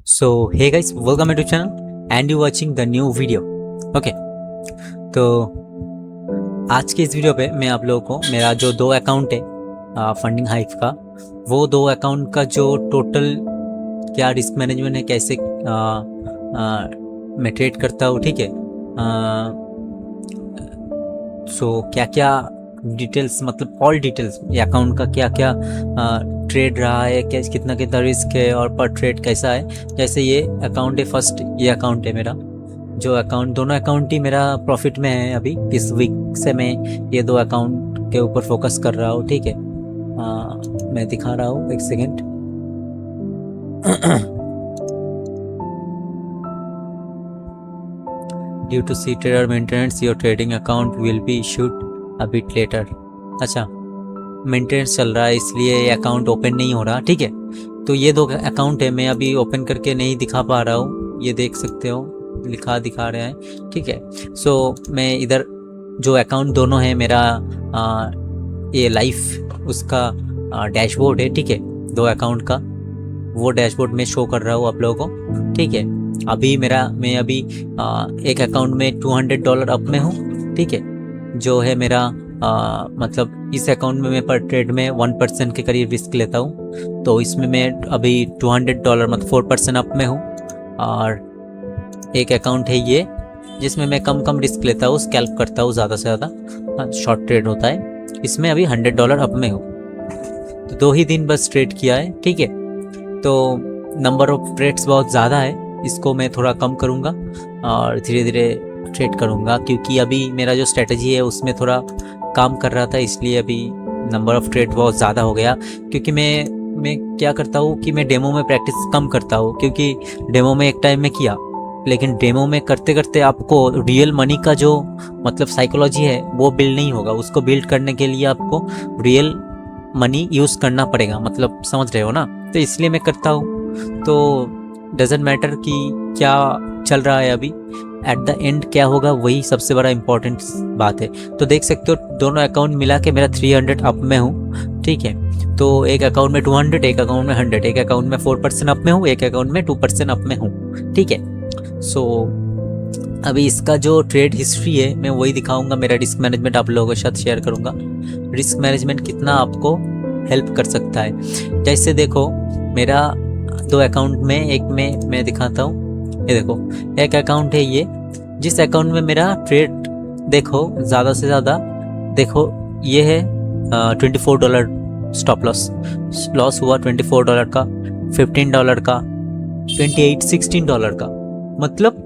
So hey guys, welcome to channel and you watching the new video. Okay, तो आज के इस video पे मैं आप लोगों को मेरा जो दो अकाउंट है फंडिंग हाइव का, वो दो अकाउंट का जो टोटल क्या रिस्क मैनेजमेंट है, कैसे मैं ट्रेड करता हूँ, ठीक है। सो क्या क्या डिटेल्स, मतलब ऑल डिटेल्स, ये अकाउंट का क्या क्या ट्रेड रहा है, कैसे कितना कितना रिस्क है और पर ट्रेड कैसा है। जैसे ये अकाउंट है, फर्स्ट ये अकाउंट है मेरा, जो अकाउंट, दोनों अकाउंट ही मेरा प्रॉफिट में है। अभी इस वीक से मैं ये दो अकाउंट के ऊपर फोकस कर रहा हूँ, ठीक है। मैं दिखा रहा हूँ, एक second. Due to seat error maintenance your trading account will be issued a bit later. अच्छा, मेंटेनेंस चल रहा है इसलिए ये अकाउंट ओपन नहीं हो रहा, ठीक है। तो ये दो अकाउंट है, मैं अभी ओपन करके नहीं दिखा पा रहा हूँ, ये देख सकते हो दिखा रहे हैं, ठीक है। सो मैं इधर जो अकाउंट दोनों है मेरा ये लाइफ उसका डैशबोर्ड है, ठीक है। दो अकाउंट का वो डैशबोर्ड में शो कर रहा हूँ आप लोगों को, ठीक है। अभी मैं अभी एक अकाउंट में $200 अप में हूँ, ठीक है। जो है मेरा मतलब इस अकाउंट में मैं पर ट्रेड में 1% के करीब रिस्क लेता हूँ, तो इसमें मैं अभी $200 मतलब 4% अप में हूँ। और एक अकाउंट है ये, जिसमें मैं कम रिस्क लेता हूँ, स्कैल्प करता हूँ ज़्यादा से ज़्यादा, शॉर्ट ट्रेड होता है। इसमें अभी $100 अप में हूँ, तो 2 ही दिन बस ट्रेड किया है, ठीक है। तो नंबर ऑफ ट्रेड्स बहुत ज़्यादा है, इसको मैं थोड़ा कम करूँगा और धीरे धीरे ट्रेड करूँगा, क्योंकि अभी मेरा जो स्ट्रेटजी है उसमें थोड़ा काम कर रहा था, इसलिए अभी नंबर ऑफ ट्रेड बहुत ज़्यादा हो गया। क्योंकि मैं क्या करता हूँ कि मैं डेमो में प्रैक्टिस कम करता हूँ, क्योंकि डेमो में एक टाइम में किया, लेकिन डेमो में करते करते आपको रियल मनी का जो मतलब साइकोलॉजी है वो बिल्ड नहीं होगा। उसको बिल्ड करने के लिए आपको रियल मनी यूज़ करना पड़ेगा, मतलब समझ रहे हो ना। तो इसलिए मैं करता हूँ, तो डजेंट मैटर कि क्या चल रहा है अभी, एट द एंड क्या होगा वही सबसे बड़ा इंपॉर्टेंट बात है। तो देख सकते हो दोनों अकाउंट मिला के मेरा 300 अप में हूँ, ठीक है। तो एक अकाउंट में 200, एक अकाउंट में 100, एक अकाउंट में 4% अप में हूँ, एक अकाउंट में 2% अप में हूँ, ठीक है। सो अभी इसका जो ट्रेड हिस्ट्री है मैं वही दिखाऊंगा, मेरा रिस्क मैनेजमेंट आप लोगों के साथ शेयर करूंगा। रिस्क मैनेजमेंट कितना आपको हेल्प कर सकता है। जैसे देखो मेरा दो अकाउंट में, एक में मैं दिखाता हूँ, ये देखो एक अकाउंट है ये, जिस अकाउंट में मेरा ट्रेड देखो ज़्यादा से ज़्यादा, देखो ये है $24 स्टॉप लॉस हुआ, $24 का, $15 का, 28 $16 का, मतलब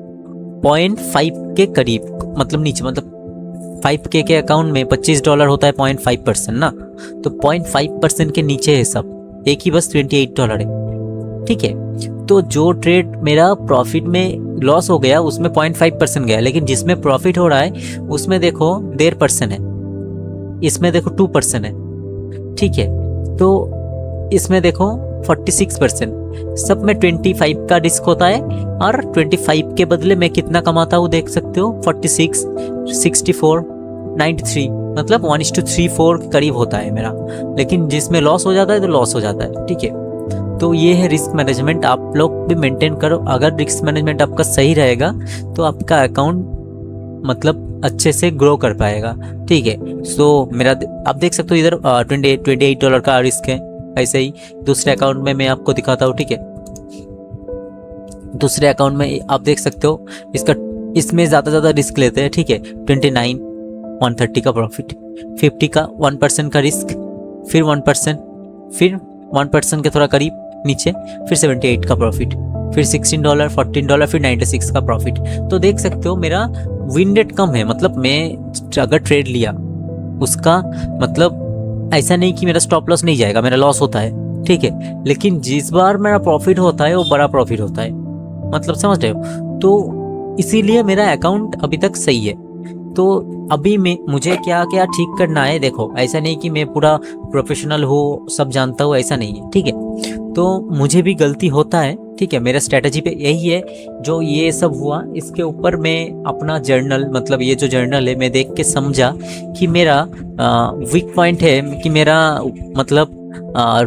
0.5 के करीब, मतलब नीचे, मतलब 5K के अकाउंट में $25 होता है, 0.5% ना, तो 0.5% के नीचे है सब, एक ही बस $28 है, ठीक है। तो जो ट्रेड मेरा प्रॉफिट में लॉस हो गया उसमें 0.5% गया, लेकिन जिसमें प्रॉफिट हो रहा है उसमें देखो 1.5% है, इसमें देखो 2% है, ठीक है। तो इसमें देखो 46%, सब में 25 का रिस्क होता है, और 25 के बदले मैं कितना कमाता हूँ देख सकते हो, 46, 64, 93, मतलब 1:34 के करीब होता है मेरा। लेकिन जिसमें लॉस हो जाता है तो लॉस हो जाता है, ठीक है। तो ये है रिस्क मैनेजमेंट, आप लोग भी मेंटेन करो। अगर रिस्क मैनेजमेंट आपका सही रहेगा तो आपका अकाउंट मतलब अच्छे से ग्रो कर पाएगा, ठीक है। सो मेरा आप देख सकते हो इधर $28 का रिस्क है। ऐसे ही दूसरे अकाउंट में मैं आपको दिखाता हूँ, ठीक है। दूसरे अकाउंट में आप देख सकते हो इसमें ज़्यादा रिस्क लेते हैं, ठीक है। 29, 130 का प्रॉफिट, 50 का 1% का रिस्क, फिर 1%, फिर 1% के थोड़ा करीब नीचे, फिर 78 का प्रॉफिट, फिर $16, $14, फिर 96 का प्रॉफिट। तो देख सकते हो मेरा विन रेट कम है, मतलब मैं अगर ट्रेड लिया उसका मतलब ऐसा नहीं कि मेरा स्टॉप लॉस नहीं जाएगा, मेरा लॉस होता है, ठीक है। लेकिन जिस बार मेरा प्रॉफिट होता है वो बड़ा प्रॉफिट होता है, मतलब समझ रहे हो। तो इसीलिए मेरा अकाउंट अभी तक सही है। तो अभी मुझे क्या क्या ठीक करना है, देखो ऐसा नहीं कि मैं पूरा प्रोफेशनल हूँ, सब जानता हूँ, ऐसा नहीं है, ठीक है। तो मुझे भी गलती होता है, ठीक है, मेरा स्ट्रेटजी पे यही है। जो ये सब हुआ इसके ऊपर मैं अपना जर्नल, मतलब ये जो जर्नल है मैं देख के समझा कि मेरा वीक पॉइंट है कि मेरा मतलब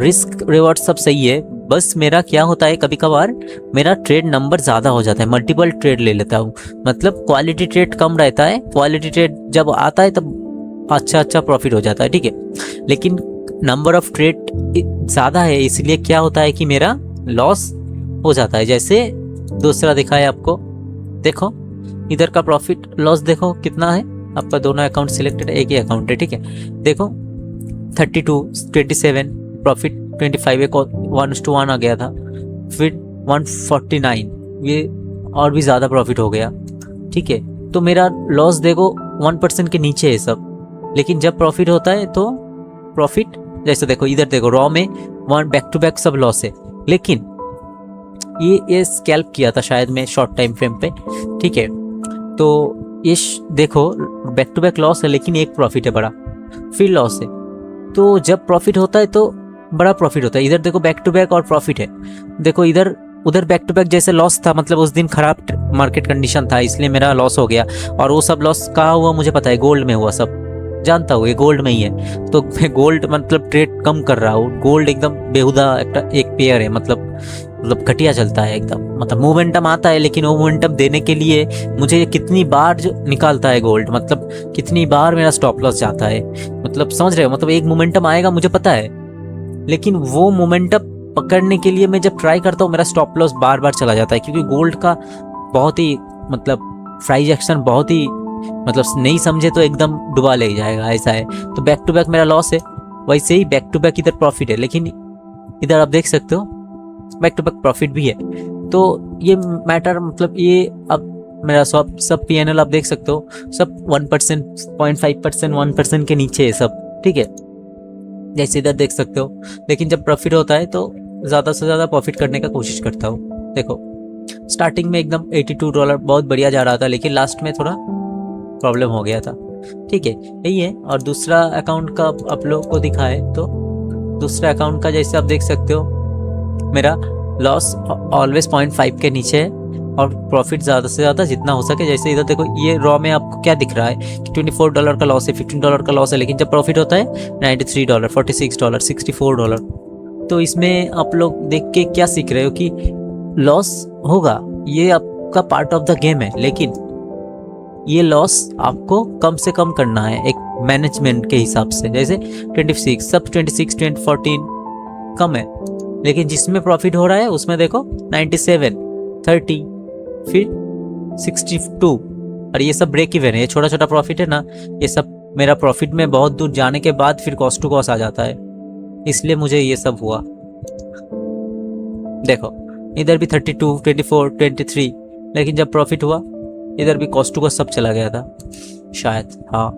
रिस्क रिवॉर्ड सब सही है, बस मेरा क्या होता है कभी कभार मेरा ट्रेड नंबर ज़्यादा हो जाता है, मल्टीपल ट्रेड ले लेता हूँ, मतलब क्वालिटी ट्रेड कम रहता है, क्वालिटी ट्रेड जब आता है तब अच्छा प्रॉफिट हो जाता है, ठीक है। लेकिन नंबर ऑफ ट्रेड ज़्यादा है इसलिए क्या होता है कि मेरा लॉस हो जाता है। जैसे दूसरा दिखाया आपको, देखो इधर का प्रॉफिट लॉस देखो कितना है, आपका दोनों अकाउंट सिलेक्टेड, एक ही अकाउंट है, ठीक है। देखो 32, 27 प्रॉफिट, 25 एक 1:1 आ गया था, फिर 149, ये और भी ज़्यादा प्रॉफिट हो गया, ठीक है। तो मेरा लॉस देखो 1% के नीचे है सब, लेकिन जब प्रॉफिट होता है तो प्रॉफिट, जैसे देखो इधर देखो रॉ में वन बैक टू बैक सब लॉस है, लेकिन ये स्कैल्प किया था शायद मैं शॉर्ट टाइम फ्रेम पे, ठीक है। तो ये देखो बैक टू बैक लॉस है लेकिन एक प्रॉफिट है बड़ा, फिर लॉस है। तो जब प्रॉफिट होता है तो बड़ा प्रॉफिट होता है, इधर देखो बैक टू बैक और प्रॉफिट है, देखो इधर उधर बैक टू बैक जैसे लॉस था, मतलब उस दिन खराब मार्केट कंडीशन था इसलिए मेरा लॉस हो गया। और वो सब लॉस कहाँ हुआ मुझे पता है, गोल्ड में हुआ, सब जानता हूँ ये गोल्ड में ही है। तो मैं गोल्ड मतलब ट्रेड कम कर रहा हूँ, गोल्ड एकदम बेहुदा एक पेयर है, मतलब घटिया चलता है एकदम, मतलब मोमेंटम आता है लेकिन वो मोमेंटम देने के लिए मुझे कितनी बार जो निकालता है गोल्ड, मतलब कितनी बार मेरा स्टॉप लॉस जाता है, मतलब समझ रहे हो, मतलब एक मोमेंटम आएगा मुझे पता है, लेकिन वो मोमेंटम पकड़ने के लिए मैं जब ट्राई करता हूँ मेरा स्टॉप लॉस बार बार चला जाता है, क्योंकि गोल्ड का बहुत ही मतलब प्राइस एक्शन बहुत ही मतलब नहीं समझे तो एकदम डुबा ले जाएगा, ऐसा है। तो बैक टू बैक मेरा लॉस है, वैसे ही बैक टू बैक इधर प्रॉफिट है, लेकिन इधर आप देख सकते हो बैक टू बैक प्रॉफिट भी है। तो ये मैटर मतलब ये अब मेरा सब PNL आप देख सकते हो, सब 1%, 0.5%, 1% के नीचे है सब, ठीक है, जैसे इधर देख सकते हो। लेकिन जब प्रॉफिट होता है तो ज़्यादा से ज़्यादा प्रॉफिट करने का कोशिश करता हूँ। देखो स्टार्टिंग में एकदम $82 बहुत बढ़िया जा रहा था, लेकिन लास्ट में थोड़ा प्रॉब्लम हो गया था, ठीक है, यही है। और दूसरा अकाउंट का आप लोग को दिखाए तो दूसरा अकाउंट का जैसे आप देख सकते हो मेरा लॉस ऑलवेज 0.5 के नीचे है और प्रॉफिट ज़्यादा से ज़्यादा जितना हो सके। जैसे इधर देखो ये रॉ में आपको क्या दिख रहा है कि $24 का लॉस है, $15 का लॉस है, लेकिन जब प्रॉफिट होता है $93, $46, $64। तो इसमें आप लोग देख के क्या सीख रहे हो कि लॉस होगा, ये आपका पार्ट ऑफ द गेम है, लेकिन ये लॉस आपको कम से कम करना है एक मैनेजमेंट के हिसाब से। जैसे 26 सब 26, 14 कम है, लेकिन जिसमें प्रॉफिट हो रहा है उसमें देखो 97, 30, फिर 62, और ये सब ब्रेक इवन है, ये छोटा छोटा प्रॉफिट है ना, ये सब मेरा प्रॉफिट में बहुत दूर जाने के बाद फिर कॉस्ट टू कॉस्ट आ जाता है, इसलिए मुझे ये सब हुआ। देखो इधर भी 32, 24, 23, लेकिन जब प्रॉफिट हुआ इधर भी कॉस्ट टू कॉस्ट सब चला गया था शायद, हाँ।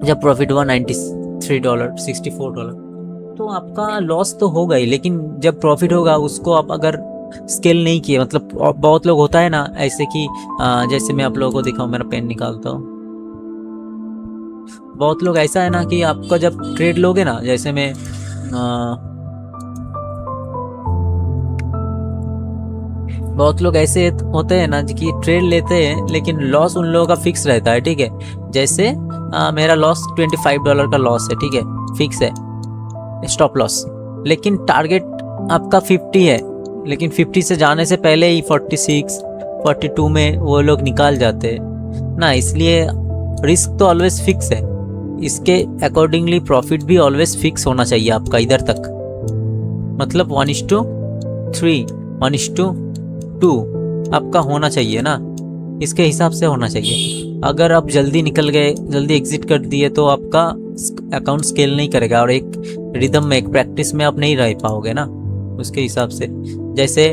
जब प्रॉफिट हुआ $93, $64, तो आपका लॉस तो होगा ही, लेकिन जब प्रॉफिट होगा उसको आप अगर स्केल नहीं किए, मतलब बहुत लोग होता है ना ऐसे कि जैसे मैं आप लोगों को दिखाऊं, मेरा पेन निकालता हूँ, बहुत लोग ऐसा है ना कि आपका जब ट्रेड लोगे ना, जैसे मैं बहुत लोग ऐसे होते हैं ना कि ट्रेड लेते हैं लेकिन लॉस उन लोगों का फिक्स रहता है, ठीक है। जैसे मेरा लॉस $25 का लॉस है, ठीक है, फिक्स है स्टॉप लॉस, लेकिन टारगेट आपका 50 है, लेकिन 50 से जाने से पहले ही 46, 42 में वो लोग निकाल जाते हैं ना, इसलिए रिस्क तो ऑलवेज फिक्स है, इसके अकॉर्डिंगली प्रॉफिट भी ऑलवेज फिक्स होना चाहिए आपका इधर तक, मतलब 1:3, 1:2 आपका होना चाहिए ना, इसके हिसाब से होना चाहिए। अगर आप जल्दी निकल गए, जल्दी एग्जिट कर दिए तो आपका अकाउंट स्केल नहीं करेगा और एक रिदम में, एक प्रैक्टिस में आप नहीं रह पाओगे ना उसके हिसाब से। जैसे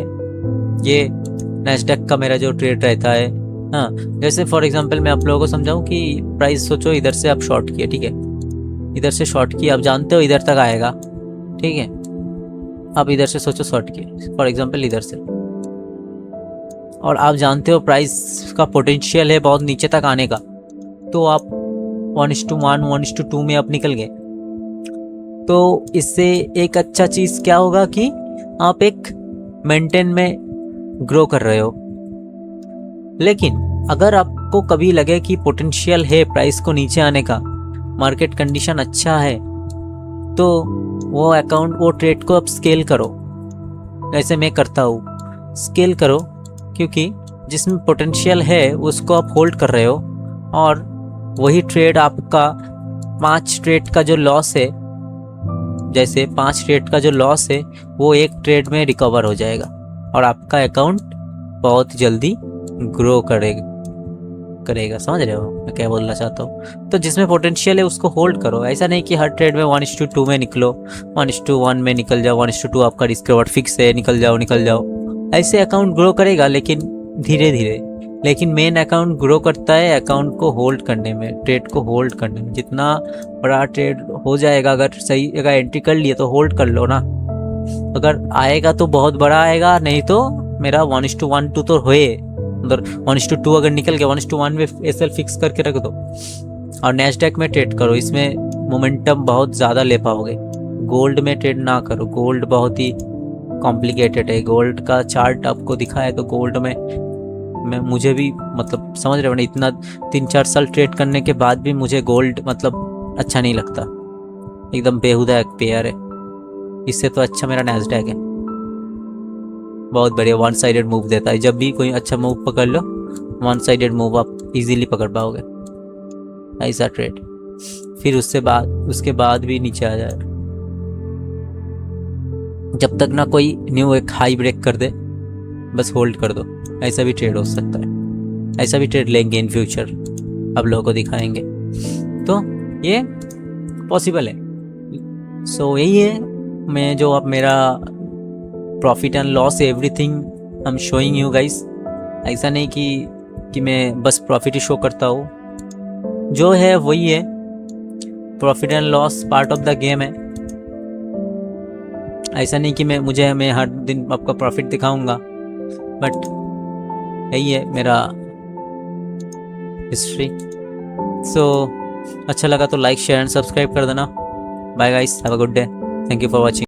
ये नैस्डैक का मेरा जो ट्रेड रहता है, हाँ, जैसे फॉर एग्जांपल मैं आप लोगों को समझाऊं कि प्राइस सोचो इधर से आप शॉर्ट किए, ठीक है, इधर से शॉर्ट किए, आप जानते हो इधर तक आएगा, ठीक है, आप इधर से सोचो शॉर्ट किए फॉर एग्जांपल इधर से, और आप जानते हो प्राइस का पोटेंशियल है बहुत नीचे तक आने का, तो आप 1:1, 1:2 में आप निकल गए। तो इससे एक अच्छा चीज़ क्या होगा कि आप एक मेंटेन में ग्रो कर रहे हो। लेकिन अगर आपको कभी लगे कि पोटेंशियल है प्राइस को नीचे आने का, मार्केट कंडीशन अच्छा है, तो वो अकाउंट, वो ट्रेड को आप स्केल करो, जैसे मैं करता हूँ। स्केल करो, क्योंकि जिसमें पोटेंशियल है उसको आप होल्ड कर रहे हो, और वही ट्रेड आपका 5 ट्रेड का जो लॉस है, जैसे 5 ट्रेड का जो लॉस है वो एक ट्रेड में रिकवर हो जाएगा और आपका अकाउंट बहुत जल्दी ग्रो करेगा। समझ रहे हो मैं क्या बोलना चाहता हूँ? तो जिसमें पोटेंशियल है उसको होल्ड करो। ऐसा नहीं कि हर ट्रेड में 1:2 में निकलो, 1:1 में निकल जाओ, 1:2 आपका रिस्क रिवॉर्ड फिक्स है, निकल जाओ। ऐसे अकाउंट ग्रो करेगा, लेकिन धीरे धीरे। लेकिन मेन अकाउंट ग्रो करता है अकाउंट को होल्ड करने में, ट्रेड को होल्ड करने में। जितना बड़ा ट्रेड हो जाएगा, अगर सही जगह एंट्री कर लिए तो होल्ड कर लो ना। अगर आएगा तो बहुत बड़ा आएगा, नहीं तो मेरा 1:1 तो होए, उधर 1:2 अगर निकल गया 1:1 में एसएल फिक्स करके रख दो और नैस्डैक में ट्रेड करो। इसमें मोमेंटम बहुत ज़्यादा ले पाओगे। गोल्ड में ट्रेड ना करो, गोल्ड बहुत ही कॉम्प्लिकेटेड है। गोल्ड का चार्ट आपको दिखा है तो गोल्ड में मुझे भी मतलब समझ रहे हो ना, इतना 3-4 साल ट्रेड करने के बाद भी मुझे गोल्ड मतलब अच्छा नहीं लगता, एकदम बेहुदा एक पेयर है। इससे तो अच्छा मेरा नैस्डैक है, बहुत बढ़िया 1 साइडेड मूव देता है। जब भी कोई अच्छा मूव पकड़ लो, 1 साइडेड मूव आप इजीली पकड़ पाओगे, ऐसा ट्रेड। फिर उसके बाद भी नीचे आ जाए, जब तक ना कोई न्यू एक हाई ब्रेक कर दे बस होल्ड कर दो। ऐसा भी ट्रेड हो सकता है, ऐसा भी ट्रेड लेंगे इन फ्यूचर, अब लोगों को दिखाएंगे। तो ये पॉसिबल है। सो यही है, मैं जो अब मेरा profit and loss everything I am showing you guys. ऐसा नहीं कि मैं बस प्रॉफिट ही शो करता हूँ, जो है वही है। Profit and loss part of the game है। ऐसा नहीं कि मैं हर दिन आपका प्रॉफिट दिखाऊंगा, बट यही है मेरा हिस्ट्री। सो अच्छा लगा तो लाइक शेयर एंड सब्सक्राइब कर देना। Bye guys, have a good day, thank you for watching.